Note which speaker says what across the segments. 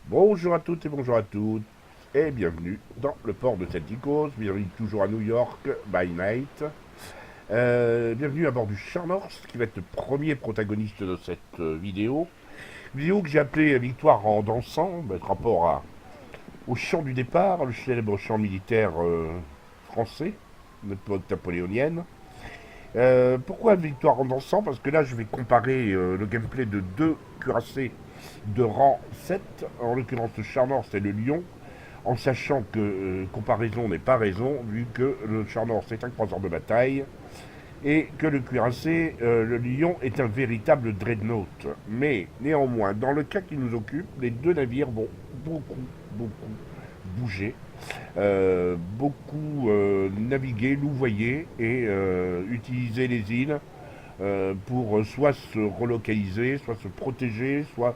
Speaker 1: Bonjour à toutes et bonjour à toutes, et bienvenue dans le port de Celticos, bienvenue toujours à New York by night. Bienvenue à bord du Charnorst, qui va être le premier protagoniste de cette vidéo. Vidéo que j'ai appelée Victoire en dansant, par rapport au chant du départ, le célèbre chant militaire français, de l'époque napoléonienne. Pourquoi Victoire en dansant? Parce que là je vais comparer le gameplay de deux cuirassés de rang 7, en l'occurrence le Charnorst et le Lion, en sachant que comparaison n'est pas raison, vu que le Charnorst est un croiseur de bataille, et que le cuirassé, le Lion, est un véritable dreadnought. Mais néanmoins, dans le cas qui nous occupe, les deux navires vont beaucoup bouger, beaucoup naviguer, louvoyer et utiliser les îles pour soit se relocaliser, soit se protéger, soit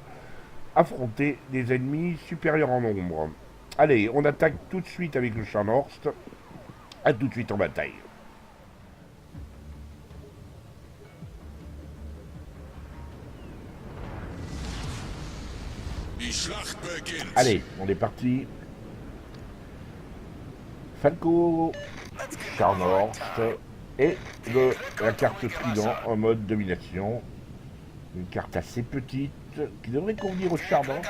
Speaker 1: affronter des ennemis supérieurs en nombre. Allez, on attaque tout de suite avec le Charnorst. A tout de suite en bataille. Allez, on est parti. Falco, Charnorst et la carte Trident en mode domination. Une carte assez petite qui devrait convenir au Charnorst.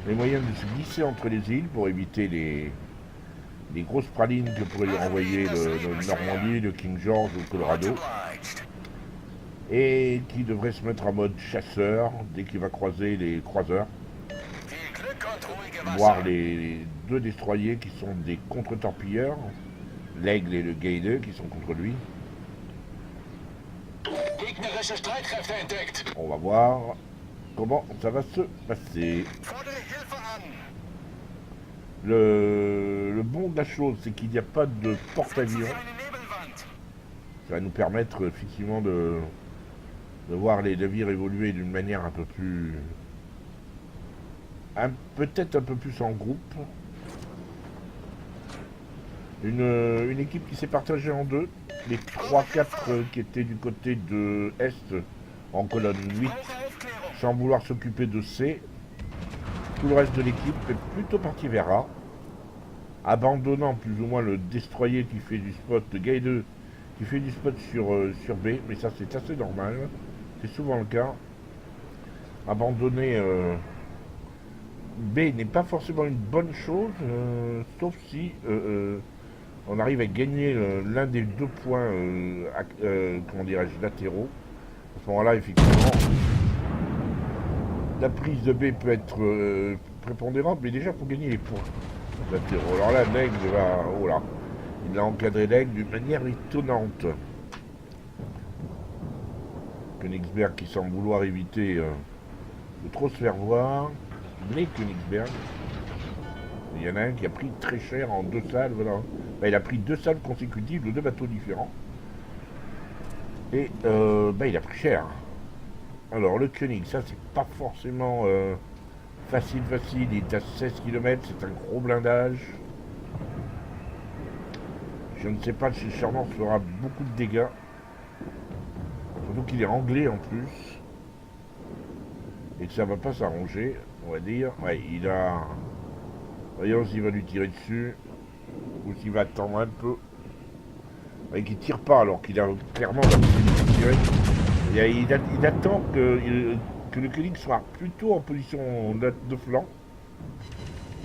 Speaker 1: Les moyens de se glisser entre les îles pour éviter les grosses pralines que pourrait lui renvoyer le Normandie, le King George ou le Colorado. Et qui devrait se mettre en mode chasseur dès qu'il va croiser les croiseurs. Voir les deux destroyers qui sont des contre-torpilleurs, l'Aigle et le Gaide qui sont contre lui. On va voir comment ça va se passer. Le bon de la chose, c'est qu'il n'y a pas de porte-avions. Ça va nous permettre effectivement de voir les navires évoluer d'une manière un peu plus... peut-être un peu plus en groupe. Une équipe qui s'est partagée en deux. Les 3-4 qui étaient du côté de Est, en colonne 8, sans vouloir s'occuper de C. Tout le reste de l'équipe est plutôt parti vers A, abandonnant plus ou moins le destroyer qui fait du spot, le Gaide qui fait du spot sur B, mais ça c'est assez normal, c'est souvent le cas. Abandonner B n'est pas forcément une bonne chose, sauf si on arrive à gagner l'un des deux points, comment dirais-je, latéraux. À ce moment-là, effectivement, la prise de B peut être prépondérante, mais déjà, il faut gagner les points latéraux. Alors là, l'aigle va... Oh là, il a encadré l'aigle d'une manière étonnante. Königsberg qui semble vouloir éviter de trop se faire voir. Mais Königsberg, il y en a un qui a pris très cher en deux salves. Voilà. Ben, il a pris deux salves consécutives de deux bateaux différents. Et ben, il a pris cher. Alors le König, ça c'est pas forcément facile, il est à 16 km, c'est un gros blindage. Je ne sais pas si le Charnorst fera beaucoup de dégâts. Surtout qu'il est anglais en plus. Et que ça va pas s'arranger, on va dire. Ouais, il a... Voyons s'il va lui tirer dessus. Ou s'il va attendre un peu. Ouais, qu'il tire pas alors qu'il a clairement la possibilité de tirer. Il attend que le König soit plutôt en position de flanc.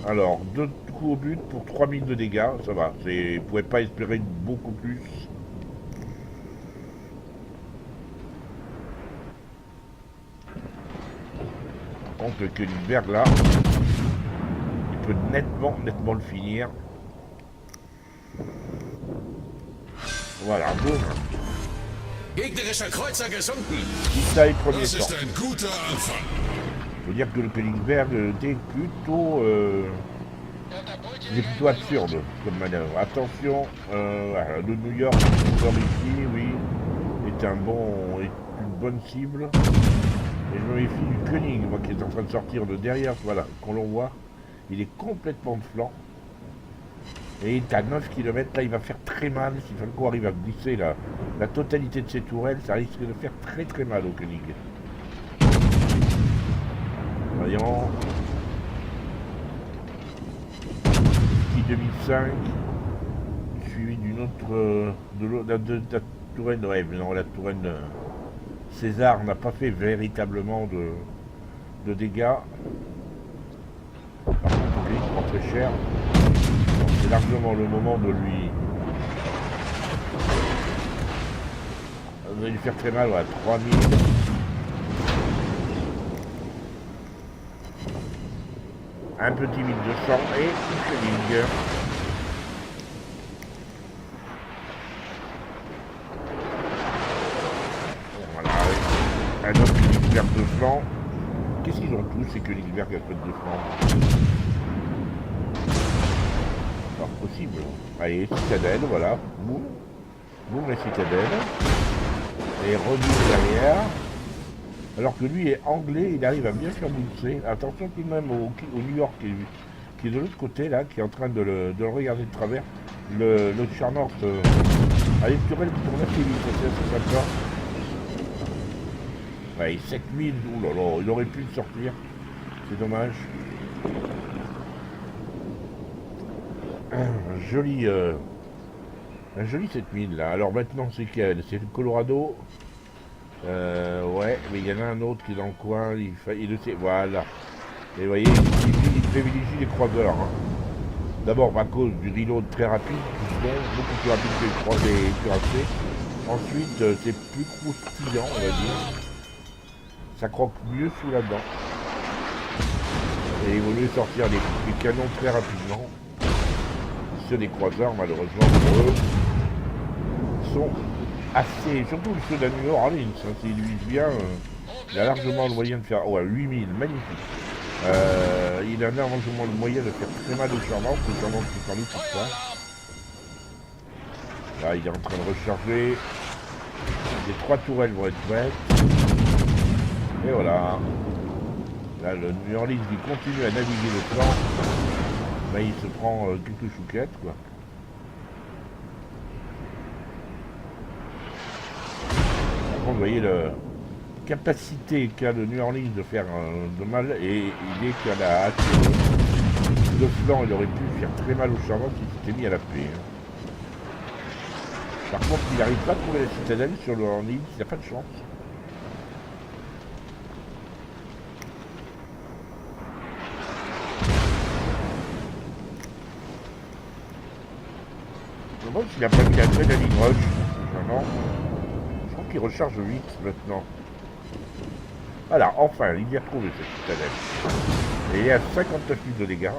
Speaker 1: Alors, 2 coups au but pour 3000 de dégâts, ça va. Vous ne pouvez pas espérer beaucoup plus. Par contre, le Königsberg là, il peut nettement le finir. Voilà, boum.
Speaker 2: Gegnerischer Kreuzer gesunken.
Speaker 1: Bataille premier
Speaker 2: Das
Speaker 1: temps.
Speaker 2: ist ein guter Anfang.
Speaker 1: Faut dire que le Königsberg était plutôt absurde comme manœuvre. Attention, voilà, le New York ici, oui, est une bonne cible. Et je me méfie du König, moi qui est en train de sortir de derrière, voilà, qu'on l'on voit, il est complètement de flanc. Et il est à 9 km, là il va faire très mal. Si Falco arrive à glisser la totalité de ses tourelles, ça risque de faire très très mal au Koenig. Voyons. Qui 2005, suivi d'une autre. De la Touraine, ouais, non, la Touraine. César n'a pas fait véritablement de dégâts. Par contre, il prend très cher. Donc c'est largement le moment de lui faire très mal, à 3000. Un petit 1200 et une Koenig. Voilà, un autre Königsberg de flanc. Qu'est-ce qu'ils ont tous ces Königsberg à côté de flanc? Pas possible. Allez, citadelle, voilà. Boum. Boum, la citadelle. Et remise derrière. Alors que lui est anglais, il arrive à bien faire bouncer. Attention tout de même au New York qui est de l'autre côté là, qui est en train de le regarder de travers. Le Charnort a une querelle qui tourne assez vite, c'est assez sympa. Ouais, 7000, oh là là, il aurait pu le sortir. C'est dommage. Un joli 7000 là. Alors maintenant c'est quel? C'est le Colorado. Ouais, mais il y en a un autre qui est dans le coin, il le sait, voilà. Et vous voyez, il privilégie les croiseurs. Hein. D'abord à cause du reload très rapide, beaucoup plus rapide que les cuirassés. Ensuite, c'est plus croustillant, on va dire. Ça croque mieux sous la dent. Et il vaut mieux sortir les canons très rapidement. Ceux des croiseurs, malheureusement, pour eux, sont assez, surtout ceux de la New Orleans, hein, s'il lui vient, il a largement le moyen de faire, ouais, 8000, magnifique. Il a largement le moyen de faire très mal au Charmant, le Charmant qui s'en loue pour ça. Là, il est en train de recharger. Les 3 tourelles vont être prêtes. Et voilà. Là, le New Orleans, il continue à naviguer le plan. Là, il se prend quelques chouquettes, quoi. Vous voyez la capacité qu'a le New Orleans de faire de mal, et il est qu'à la hâte de flanc, il aurait pu faire très mal au Charmant s'il s'était mis à la paix. Hein. Par contre, il n'arrive pas à trouver la citadelle sur le Orleans, il n'a pas de chance. Je me demande s'il n'a pas mis un trait d'Aline Rush. Vraiment. Qui recharge vite maintenant. Voilà, enfin, il y a trouvé cette citadelle. Et il y a 59 000 de dégâts.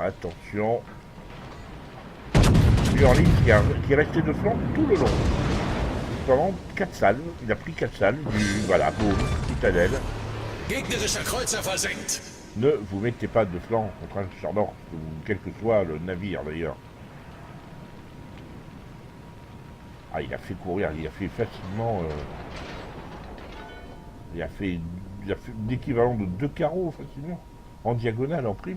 Speaker 1: Attention. New Orleans qui est resté de flanc tout le long. Pendant 4 salles. Il a pris 4 salles. Voilà, boum, citadelle.
Speaker 2: Gegnerischer Kreuzer versenkt.
Speaker 1: Ne vous mettez pas de flanc contre un Charnort, ou quel que soit le navire d'ailleurs. Ah, il a fait courir, il a fait facilement... il a fait l'équivalent de 2 carreaux facilement, en diagonale, en prime.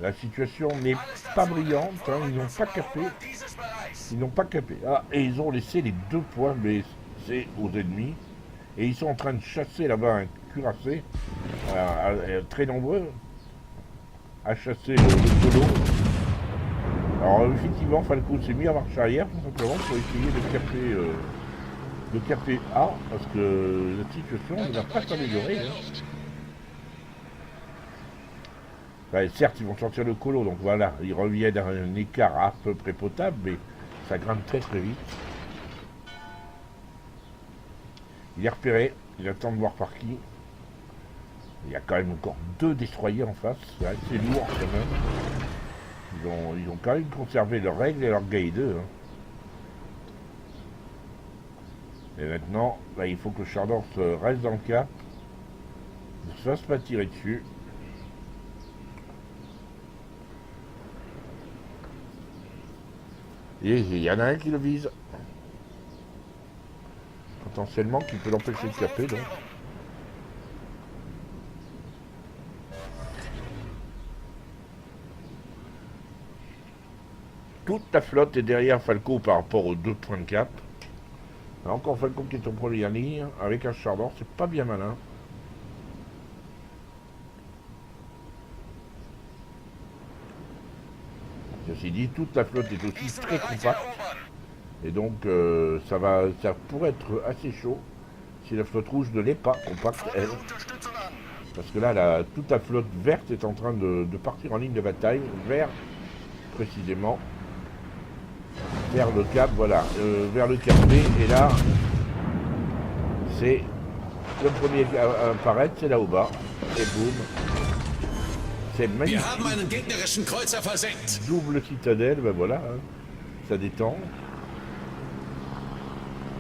Speaker 1: La situation n'est pas brillante, hein, ils n'ont pas capé. Ils n'ont pas capé. Ah, et ils ont laissé les 2 points blessés aux ennemis. Et ils sont en train de chasser là-bas un cuirassé, très nombreux, à chasser le solo. Alors effectivement, Falco s'est mis en marche arrière, tout simplement, pour essayer de caper A, parce que la situation ne va pas s'améliorer. Hein. Ouais, certes, ils vont sortir le colo, donc voilà, ils reviennent à un écart à peu près potable, mais ça grimpe très très vite. Il est repéré, il attend de voir par qui. Il y a quand même encore 2 destroyers en face, c'est assez lourd quand même. Ils ont quand même conservé leurs règles et leur guide. Hein. Et maintenant, là, il faut que Chardor reste dans le cap, ne se fasse pas tirer dessus. Et il y en a un qui le vise. Potentiellement qui peut l'empêcher de taper donc. Toute la flotte est derrière Falco par rapport aux 2 points de cap. Encore Falco qui est en première ligne avec un char d'or, c'est pas bien malin. Ceci dit, toute la flotte est aussi très compacte. Et donc ça pourrait être assez chaud si la flotte rouge ne l'est pas compacte, elle. Parce que là, toute la flotte verte est en train de partir en ligne de bataille vers, précisément, vers le cap, voilà, vers le cap B. Et là, c'est le premier à apparaître, c'est là au bas. Et boum. C'est magnifique.
Speaker 2: Wir haben einen gegnerischen Kreuzer versenkt.
Speaker 1: Double citadelle, ben voilà, hein, ça détend.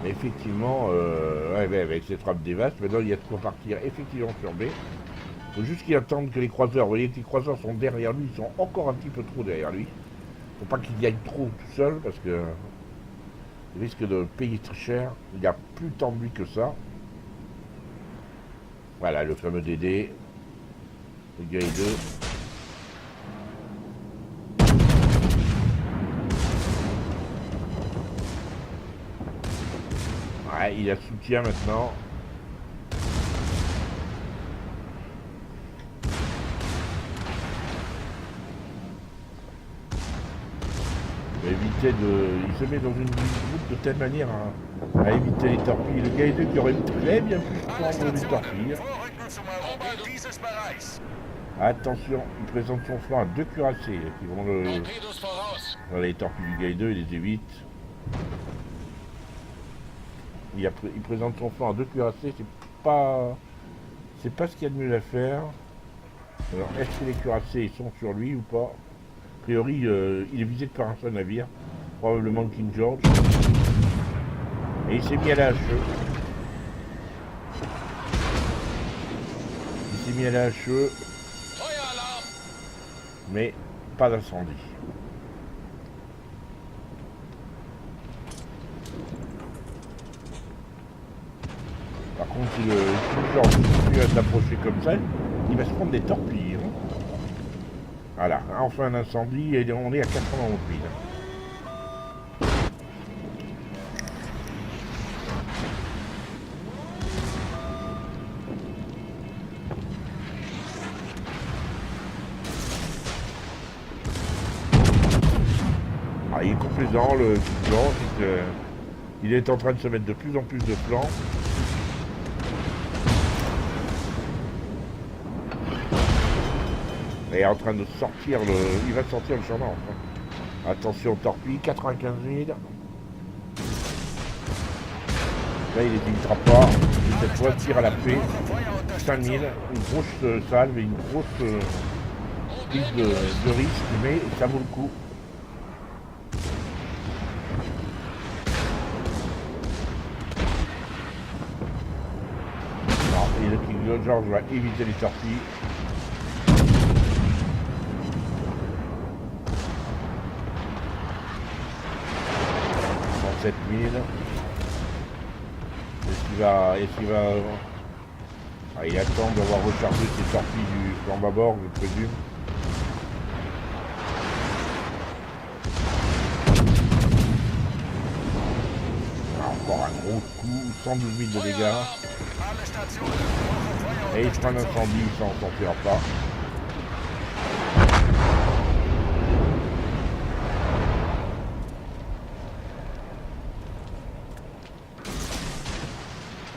Speaker 1: Mais effectivement, ouais, avec ces frappes dévastes, maintenant il y a de quoi partir effectivement sur B. Il faut juste qu'il attende que les croiseurs, vous voyez que les croiseurs sont derrière lui, ils sont encore un petit peu trop derrière lui. Faut pas qu'il gagne trop tout seul parce que il risque de payer très cher. Il n'y a plus tant de lui que ça. Voilà le fameux DD. Le grille 2. Ouais, il a soutien maintenant. Éviter de... Il se met dans une boucle de telle manière à éviter les torpilles. Le gars 2 qui aurait très bien pu prendre les torpilles. Attention, il présente son flanc à 2 cuirassés qui vont le... Dans les torpilles du gars 2, il les évite. Il présente son flanc à 2 cuirassés, c'est pas ce qu'il y a de mieux à faire. Alors, est-ce que les cuirassés sont sur lui ou pas? A priori, il est visé par un seul navire, probablement le King George. Et il s'est mis à la HE. Il s'est mis à la HE. Mais pas d'incendie. Par contre, si le King George continue à s'approcher comme ça, il va se prendre des torpilles. Hein. Voilà, enfin un incendie et on est à 91 000. Ah, il est complaisant le plan, il est en train de se mettre de plus en plus de plans. Il est en train de sortir le... Il va sortir le char d'or. Hein. Attention, torpille, 95 000. Là, il n'hésitera pas. Cette fois, tire à la paix. 5 000. Une grosse salve et une grosse prise de risque, mais ça vaut le coup. Non, et le King George va éviter les torpilles. 7000. Est-ce qu'il va... Ah, il attend d'avoir rechargé ses torpilles du flanc bâbord, je présume. Ah, encore un gros coup, 112 000 de dégâts. Et il se prend un incendie, il s'en sortira pas.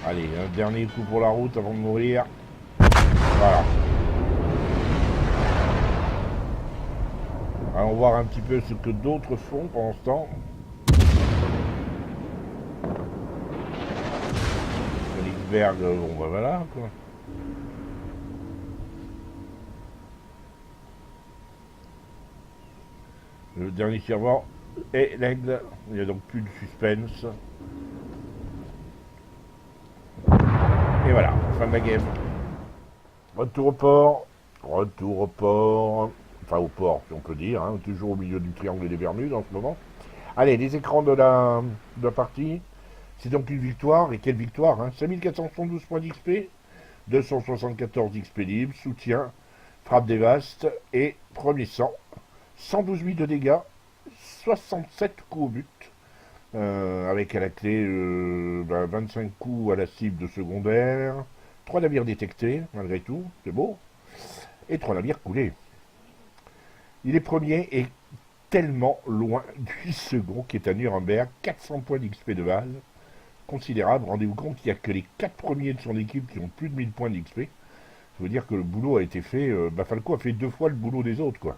Speaker 1: Allez, un dernier coup pour la route avant de mourir. Voilà. Allons voir un petit peu ce que d'autres font pendant ce temps. Königsberg, bon bah voilà quoi. Le dernier serveur est l'aigle. Il n'y a donc plus de suspense. Et voilà, fin de la game. Retour au port. Enfin au port, si on peut dire. Hein, toujours au milieu du triangle des Bermudes en ce moment. Allez, les écrans de la partie. C'est donc une victoire, et quelle victoire, hein. 5472 points d'XP, 274 d'XP libre, soutien, frappe dévaste, et premier sang. 112 000 de dégâts, 67 coups au but, avec à la clé 25 coups à la cible de secondaire, 3 navires détectés, malgré tout, c'est beau, et 3 navires coulés. Il est premier et tellement loin du second qui est à Nuremberg, 400 points d'XP de base, considérable. Rendez-vous compte qu'il n'y a que les 4 premiers de son équipe qui ont plus de 1000 points d'XP. Ça veut dire que le boulot a été fait, Falco a fait 2 fois le boulot des autres, quoi.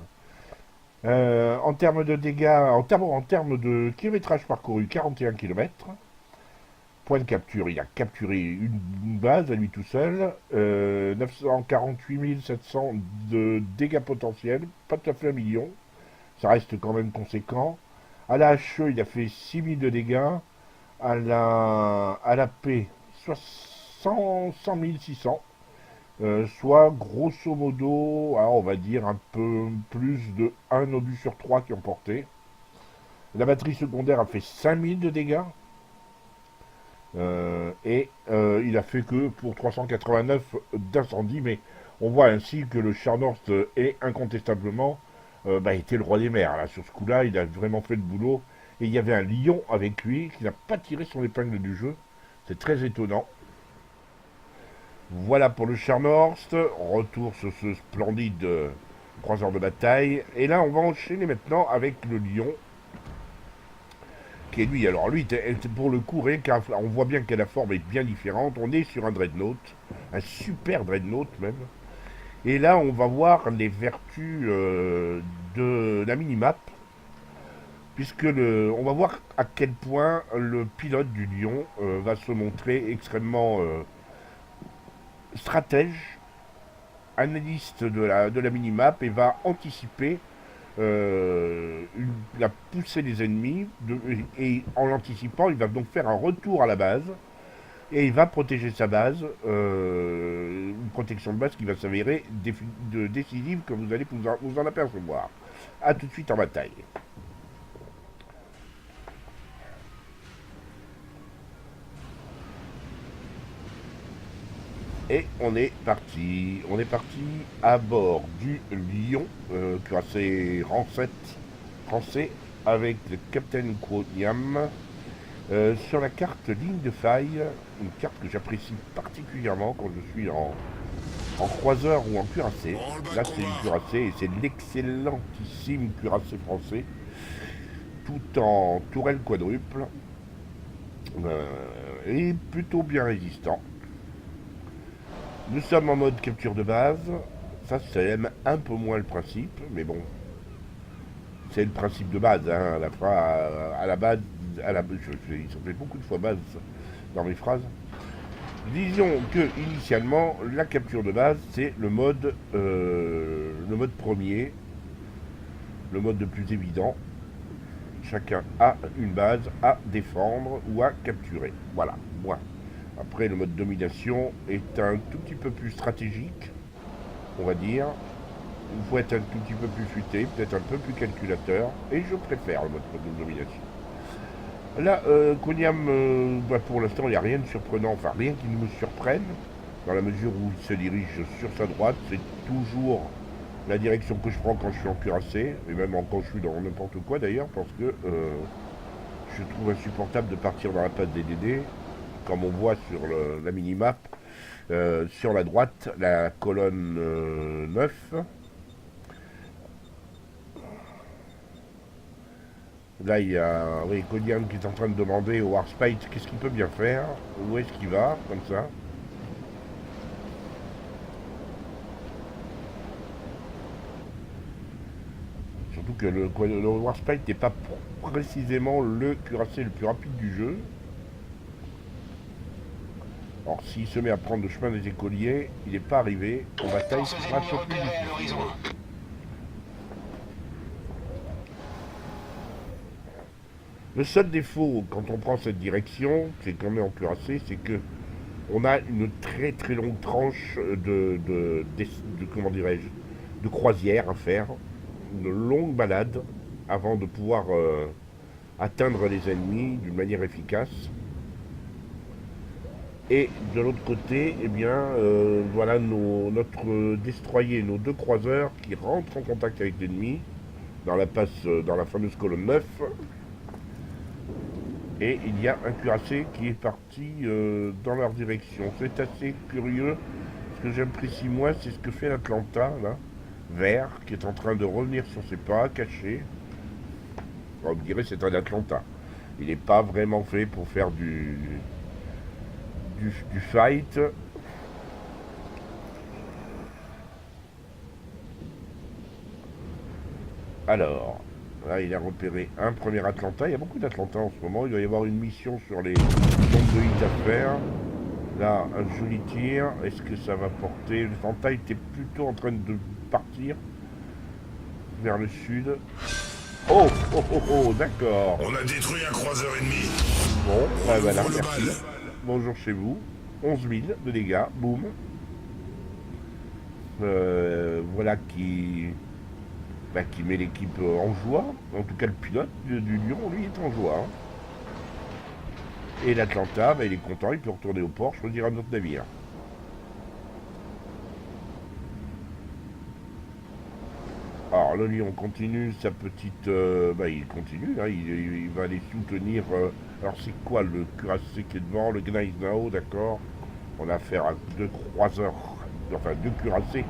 Speaker 1: En termes de dégâts, en termes de kilométrage parcouru, 41 km. Point de capture, il a capturé une base à lui tout seul. 948 700 de dégâts potentiels, pas tout à fait 1 million. Ça reste quand même conséquent. À la HE, il a fait 6000 de dégâts. À la P, soit 100 600. Soit grosso modo, alors on va dire un peu plus de 1 obus sur 3 qui ont porté. La batterie secondaire a fait 5000 de dégâts. Il a fait que pour 389 d'incendie, mais on voit ainsi que le Scharnhorst est incontestablement était le roi des mers. Là. Sur ce coup-là, il a vraiment fait le boulot. Et il y avait un lion avec lui qui n'a pas tiré son épingle du jeu. C'est très étonnant. Voilà pour le Scharnhorst. Retour sur ce splendide croiseur de bataille. Et là, on va enchaîner maintenant avec le lion. Qui est lui. Alors lui, pour le coup, rien on voit bien que la forme est bien différente. On est sur un dreadnought. Un super dreadnought même. Et là, on va voir les vertus de la minimap. Puisque on va voir à quel point le pilote du lion va se montrer extrêmement stratège, analyste de la minimap et va anticiper la poussée des ennemis et en l'anticipant, il va donc faire un retour à la base et il va protéger sa base, une protection de base qui va s'avérer décisive comme vous allez vous en apercevoir. A tout de suite en bataille. Et on est parti à bord du Lion, classé rang 7 français, avec le Captain Quoniam, sur la carte ligne de faille, une carte que j'apprécie particulièrement quand je suis en croiseur ou en cuirassé. Là c'est du cuirassé et c'est l'excellentissime cuirassé français, tout en tourelle quadruple, et plutôt bien résistant. Nous sommes en mode capture de base. Ça, c'est un peu moins le principe, mais bon. C'est le principe de base, hein, à la base, ils ont fait beaucoup de fois base dans mes phrases. Disons que, initialement, la capture de base, c'est le mode premier, le mode le plus évident. Chacun a une base à défendre ou à capturer. Voilà, moi. Après, le mode domination est un tout petit peu plus stratégique, on va dire. Il faut être un tout petit peu plus futé, peut-être un peu plus calculateur, et je préfère le mode de domination. Là, Quoniam, pour l'instant, il n'y a rien de surprenant, enfin rien qui ne me surprenne, dans la mesure où il se dirige sur sa droite. C'est toujours la direction que je prends quand je suis en cuirassé, et même quand je suis dans n'importe quoi d'ailleurs, parce que je trouve insupportable de partir dans la passe des DD. Comme on voit sur la minimap, sur la droite, la colonne 9. Là, il y a Quoniam qui est en train de demander au Warspite qu'est-ce qu'il peut bien faire, où est-ce qu'il va, comme ça. Surtout que le Warspite n'est pas précisément le cuirassé le plus rapide du jeu. Alors s'il se met à prendre le chemin des écoliers, il n'est pas arrivé. En bataille, ce sera un peu plus difficile. Le seul défaut quand on prend cette direction, c'est qu'on est en cuirassé, c'est que on a une très très longue tranche comment dirais-je, de croisière à faire, une longue balade avant de pouvoir atteindre les ennemis d'une manière efficace. Et de l'autre côté, eh bien, voilà notre destroyer, nos 2 croiseurs qui rentrent en contact avec l'ennemi dans dans la fameuse colonne 9. Et il y a un cuirassé qui est parti dans leur direction. C'est assez curieux. Ce que j'apprécie moi, c'est ce que fait l'Atlanta, là, vert, qui est en train de revenir sur ses pas, caché. On me dirait c'est un Atlanta. Il n'est pas vraiment fait pour faire du fight. Alors, là il a repéré un premier Atlanta. Il y a beaucoup d'Atlanta en ce moment. Il doit y avoir une mission sur les nombres de hits à faire. Là, un joli tir. Est-ce que ça va porter? L'Atlanta était plutôt en train de partir vers le sud. Oh, oh, oh, oh, d'accord.
Speaker 3: On a détruit un croiseur ennemi.
Speaker 1: Bon, bah voilà,
Speaker 3: Ouvre le
Speaker 1: merci.
Speaker 3: bal.
Speaker 1: Bonjour chez vous. 11 000 de dégâts, boum. Voilà qui met l'équipe en joie. En tout cas, le pilote du Lion, lui, est en joie. Hein. Et l'Atlanta, il est content, il peut retourner au port, choisir un autre navire. Alors, le Lion continue sa petite... il continue, hein, il va aller soutenir... alors, c'est quoi le cuirassé qui est devant? Le Gneisenau, d'accord. On a affaire à 2 croiseurs, enfin 2 cuirassés.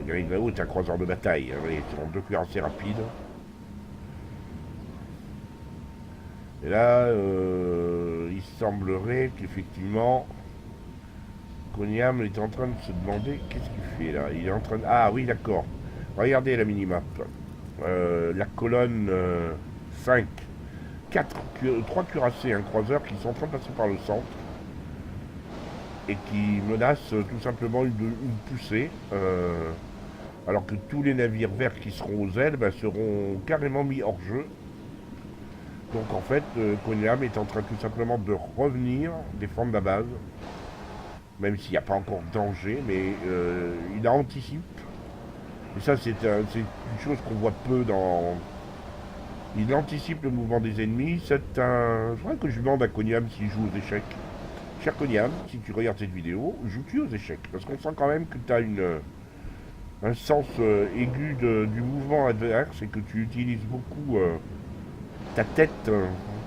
Speaker 1: Le Gneisenau est un croiseur de bataille, hein, ce sont 2 cuirassés rapides. Et là, il semblerait qu'effectivement, Coniam est en train de se demander qu'est-ce qu'il fait là. Il est en train de... Ah oui, d'accord. Regardez la minimap. La colonne 5, 3 cuirassés et un croiseur qui sont en train de passer par le centre et qui menacent tout simplement une poussée. Alors que tous les navires verts qui seront aux ailes seront carrément mis hors jeu. Donc en fait, Coniam est en train tout simplement de revenir défendre la base. Même s'il n'y a pas encore de danger, mais il anticipe. Et ça, c'est une chose qu'on voit peu dans... Il anticipe le mouvement des ennemis. C'est un... Je voudrais que je demande à Coniam s'il joue aux échecs. Cher Coniam, si tu regardes cette vidéo, joues-tu aux échecs? Parce qu'on sent quand même que tu as un sens aigu du mouvement adverse et que tu utilises beaucoup ta tête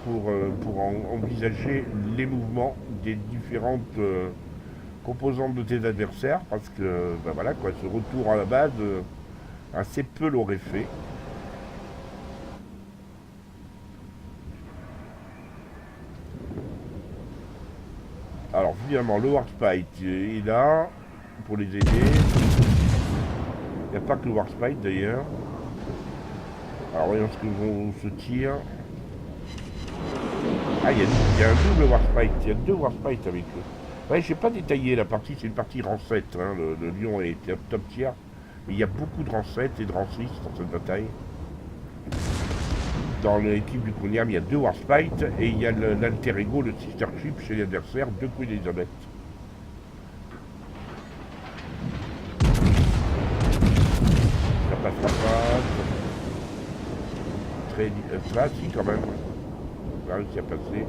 Speaker 1: pour envisager les mouvements des différentes composantes de tes adversaires. Parce que, voilà, quoi, ce retour à la base... assez peu l'aurait fait. Alors finalement le Warspite est là pour les aider. Il n'y a pas que le Warspite d'ailleurs. Alors voyons ce que vont se tirer. Ah, il y a un double Warspite, il y a 2 Warspite avec eux. Ouais, j'ai pas détaillé la partie, c'est une partie rang 7, hein. Le Lion est top tier. Mais il y a beaucoup de rang 7 et de rang 6 dans cette bataille. Dans l'équipe du Coniam, il y a 2 Warspite et il y a l'Alter Ego, le Sister Ship chez l'adversaire, 2 Queen Elizabeth. Ça passera pas. Très... ça, si, quand même. On a réussi à passer.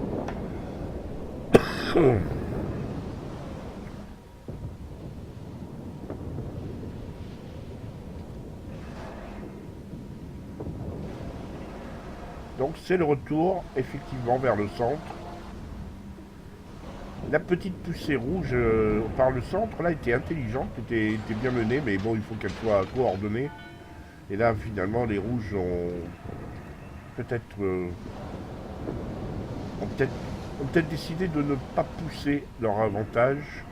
Speaker 1: Donc c'est le retour effectivement vers le centre. La petite poussée rouge par le centre là était intelligente, était bien menée, mais bon il faut qu'elle soit coordonnée. Et là finalement les rouges ont peut-être décidé de ne pas pousser leur avantage.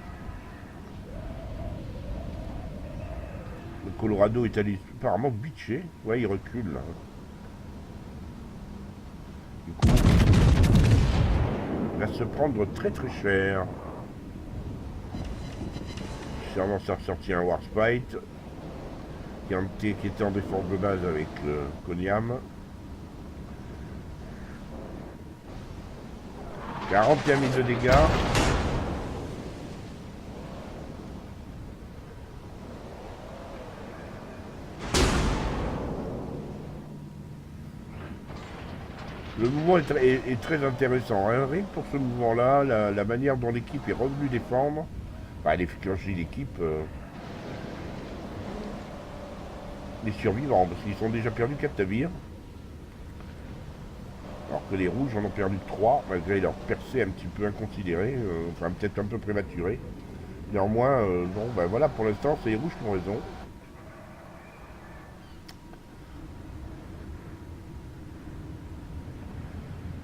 Speaker 1: Le Colorado est allé apparemment bitcher. Ouais, il recule là. Du coup, il va se prendre très très cher. Sûrement ça ressorti un Warspite qui était en défense de base avec le Coniam. 41 000 de dégâts. Le mouvement est très intéressant. Hein. Rien que pour ce mouvement-là, la manière dont l'équipe est revenue défendre, bah, quand je dis l'équipe, les survivants, parce qu'ils ont déjà perdu 4 navires. Alors que les rouges en ont perdu 3, malgré leur percée un petit peu inconsidérée, enfin peut-être un peu prématurée. Néanmoins, bon, ben voilà, pour l'instant, c'est les rouges qui ont raison.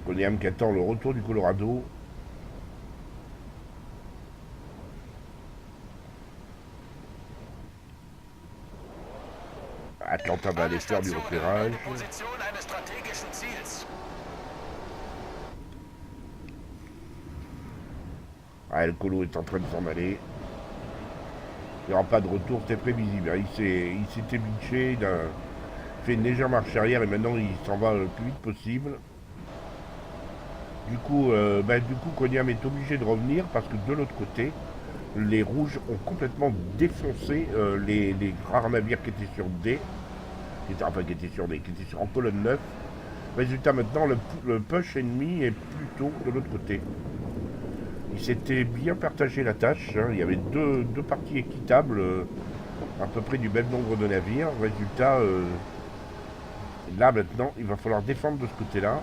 Speaker 1: Coniam qui attend le retour du Colorado. Atlanta va aller faire du repérage. Ah, le colo est en train de s'en aller. Il n'y aura pas de retour, c'était prévisible. Il s'était bitché, il a fait une légère marche arrière et maintenant il s'en va le plus vite possible. Du coup, Coniam est obligé de revenir parce que de l'autre côté, les rouges ont complètement défoncé les rares navires qui étaient sur D. Qui étaient en colonne 9. Résultat, maintenant, le push ennemi est plutôt de l'autre côté. Il s'était bien partagé la tâche. Hein. Il y avait deux parties équitables, à peu près du même nombre de navires. Résultat, là, maintenant, il va falloir défendre de ce côté-là.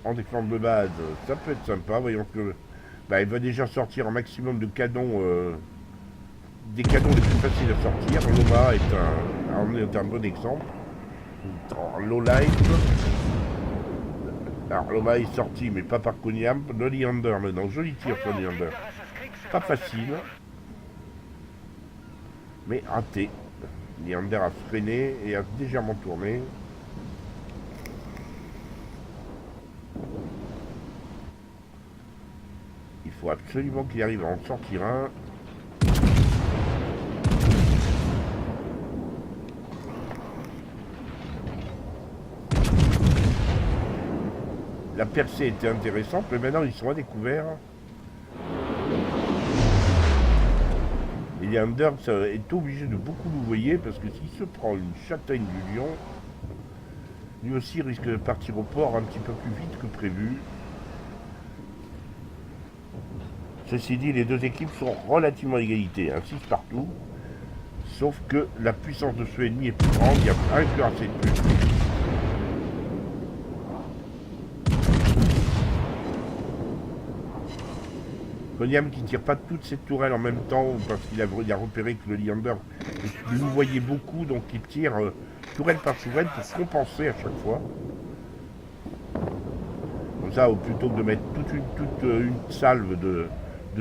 Speaker 1: En défense de base, ça peut être sympa. Voyons que il va déjà sortir un maximum de canons, des canons les plus faciles à sortir. Loma est un bon exemple. Low light. Alors Loma est sorti, mais pas par Coniam. Le Leander maintenant, joli tir sur Leander. Pas facile, mais raté. Leander a freiné et a légèrement tourné. Il faut absolument qu'il arrive à en sortir un. La percée était intéressante, mais maintenant ils sont à découvert. Et Leander est obligé de beaucoup louvoyer parce que s'il se prend une châtaigne du lion, lui aussi risque de partir au port un petit peu plus vite que prévu. Ceci dit, les deux équipes sont relativement à égalité, hein, 6 partout. Sauf que la puissance de ce ennemi est plus grande, il y a un cuirassé de plus. Coniam qui ne tire pas toutes ses tourelles en même temps parce qu'il a repéré que le Leander louvoyait beaucoup, donc il tire tourelle par tourelle pour compenser à chaque fois. Comme ça, plutôt que de mettre toute une salve de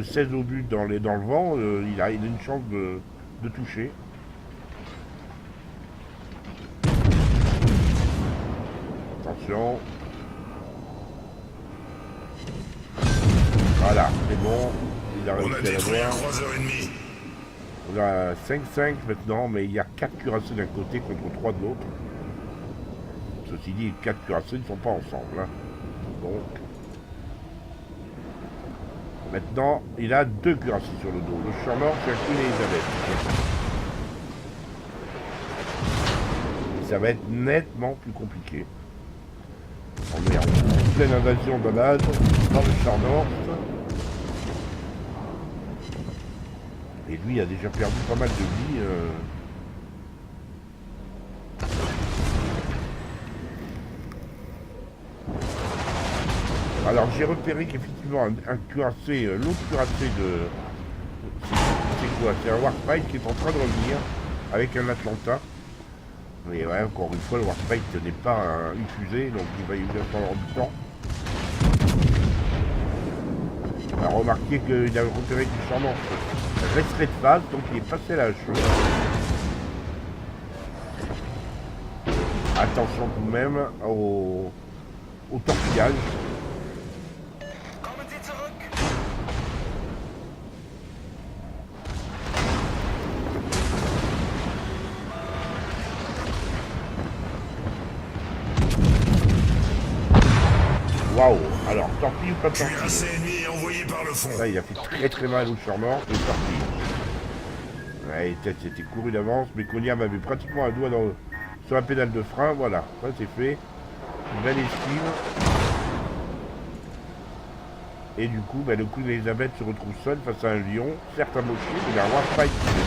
Speaker 1: 16 obus dans le vent, il a une chance de toucher. Attention. Voilà, c'est bon. Il a réussi à l'avoir. On a 5-5 maintenant, mais il y a 4 cuirassés d'un côté contre 3 de l'autre. Ceci dit, 4 cuirassés ne sont pas ensemble. Hein. Donc, maintenant, il a 2 cuirassés sur le dos. Le champ nord, c'est Queen Elizabeth. Ça va être nettement plus compliqué. On est en pleine invasion de base dans le champ nord. Et lui a déjà perdu pas mal de vie. Alors j'ai repéré qu'effectivement un cuirassé, l'autre cuirassé de... C'est quoi? C'est un Warspite qui est en train de revenir avec un Atlanta. Mais ouais, encore une fois, le Warspite n'est pas une fusée, donc il va y avoir du temps. On a remarqué qu'il a repéré du champ nord. Resterait de phase, donc il est passé à la chose. Attention tout de même au torpillage. Waouh. Alors, torpille ou pas torpille?
Speaker 3: Cuirassé ennemi envoyé par le fond.
Speaker 1: Là, il a fait très mal au champ nord, et torpille. Ouais, peut-être c'était couru d'avance, mais Coniam avait pratiquement un doigt sur la pédale de frein. Voilà, ça c'est fait. Une belle esquive. Et du coup, le Queen Elizabeth se retrouve seul face à un lion, certes amoché, mais il y a un Warspite qui l'aide.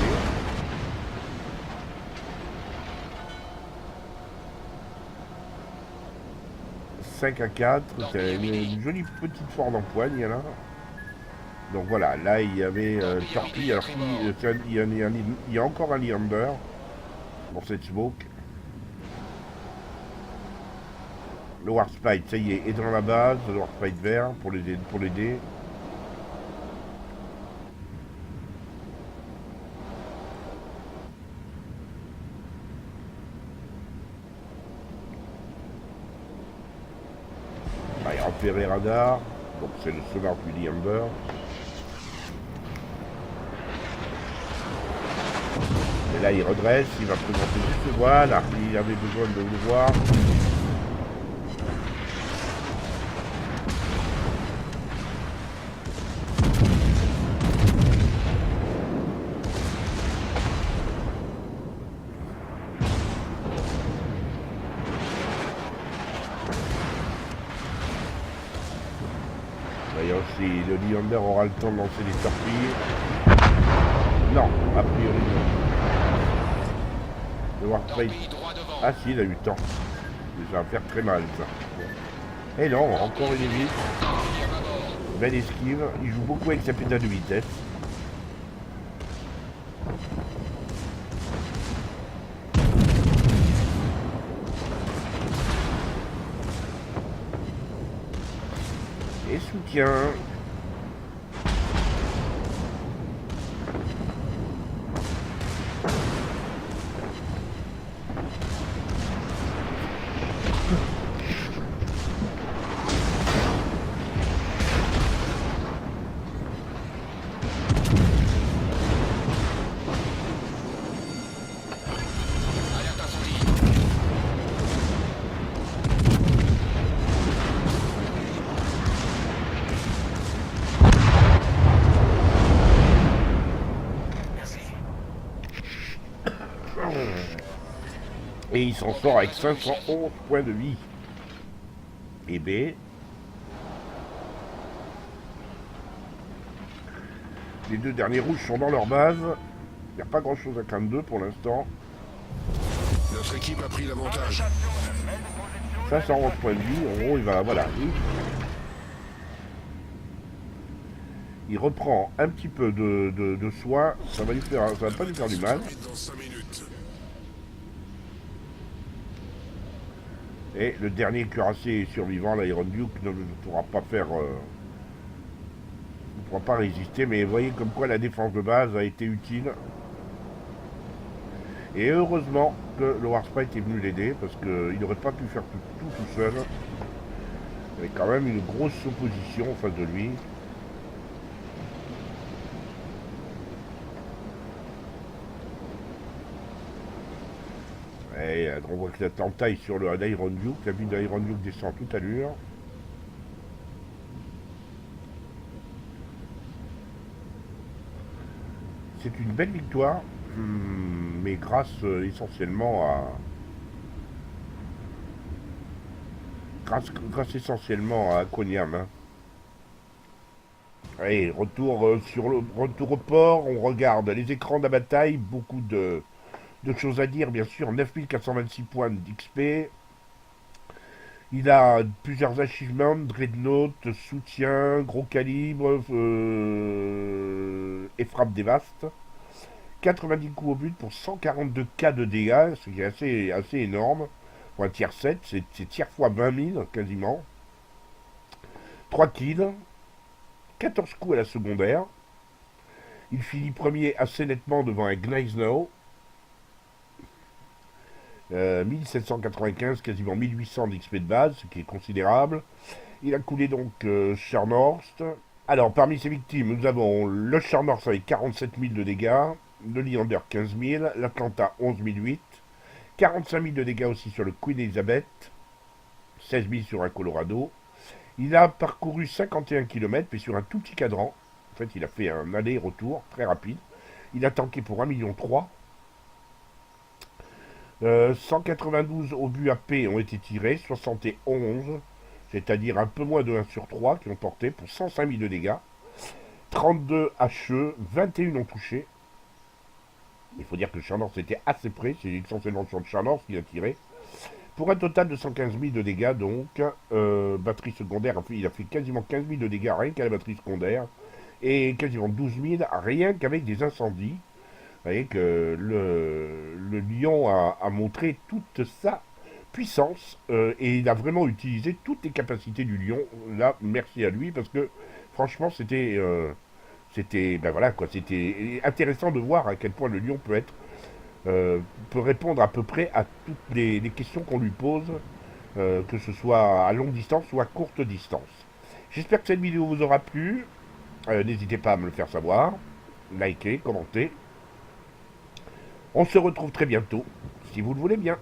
Speaker 1: 5 à 4, c'est une jolie petite Ford empoigne là. Donc voilà, là il y avait Torpille, alors il y a encore un Leander dans cette smoke. Le Warspite, ça y est dans la base, le Warspite vert pour l'aider. Ah, il a repéré radar, donc c'est le sonar du Leander. Et là il redresse, il va présenter juste, voilà, il avait besoin de le voir. D'ailleurs, si le Leander aura le temps de lancer les torpilles. Non, a priori non. Le Warspite. Ah si, il a eu le temps. Ça va faire très mal ça. Et non, encore une évite. Belle esquive. Il joue beaucoup avec sa pédale de vitesse. Et soutien. Et il s'en sort avec 511 points de vie. Et B. Les deux derniers rouges sont dans leur base. Il n'y a pas grand chose à craindre d'eux pour l'instant.
Speaker 3: Notre équipe a pris l'avantage.
Speaker 1: 511 points de vie. En gros, il va. Voilà. Il reprend un petit peu de soin. Ça va pas lui faire du mal.
Speaker 3: Dans 5 minutes.
Speaker 1: Et le dernier cuirassé survivant, l'Iron Duke, ne pourra pas faire. Ne pourra pas résister, mais vous voyez comme quoi la défense de base a été utile. Et heureusement que le Warspite est venu l'aider, parce qu'il n'aurait pas pu faire tout seul. Il y avait quand même une grosse opposition en face de lui. Et on voit que la tentaille sur le Iron Duke, la ville d'Iron Duke descend à toute allure. C'est une belle victoire, mais grâce essentiellement à... Grâce essentiellement à Konyam. Hein. Allez, retour retour au port, on regarde les écrans de la bataille, beaucoup de choses à dire, bien sûr. 9426 points d'XP. Il a plusieurs achievements, Dreadnought, soutien, gros calibre et frappe dévaste. 90 coups au but pour 142 k de dégâts, ce qui est assez énorme. Pour un tiers 7, c'est tiers fois 20 000 quasiment. 3 kills, 14 coups à la secondaire. Il finit premier assez nettement devant un Gneisnow. 1795, quasiment 1800 d'XP de base, ce qui est considérable. Il a coulé donc Scharnhorst. Alors, parmi ses victimes, nous avons le Scharnhorst avec 47 000 de dégâts, le Leander 15 000, l'Atlanta 11 008, 45 000 de dégâts aussi sur le Queen Elizabeth, 16 000 sur un Colorado. Il a parcouru 51 km, mais sur un tout petit cadran. En fait, il a fait un aller-retour très rapide. Il a tanké pour 1,3 million. 192 obus AP ont été tirés, 71. c'est-à-dire un peu moins de 1 sur 3 qui ont porté pour 105 000 de dégâts. 32 HE, 21 ont touché. Il faut dire que Charnors était assez près, c'est essentiellement sur le Charnors qu'il a tiré. Pour un total de 115 000 de dégâts, donc, batterie secondaire, il a fait quasiment 15 000 de dégâts rien qu'à la batterie secondaire, et quasiment 12 000 rien qu'avec des incendies. Vous voyez que le lion a montré toute sa puissance, et il a vraiment utilisé toutes les capacités du lion. Là, merci à lui, parce que franchement, ben voilà, quoi, c'était intéressant de voir à quel point le lion peut répondre à peu près à toutes les questions qu'on lui pose, que ce soit à longue distance ou à courte distance. J'espère que cette vidéo vous aura plu. N'hésitez pas à me le faire savoir. Likez, commentez. On se retrouve très bientôt, si vous le voulez bien.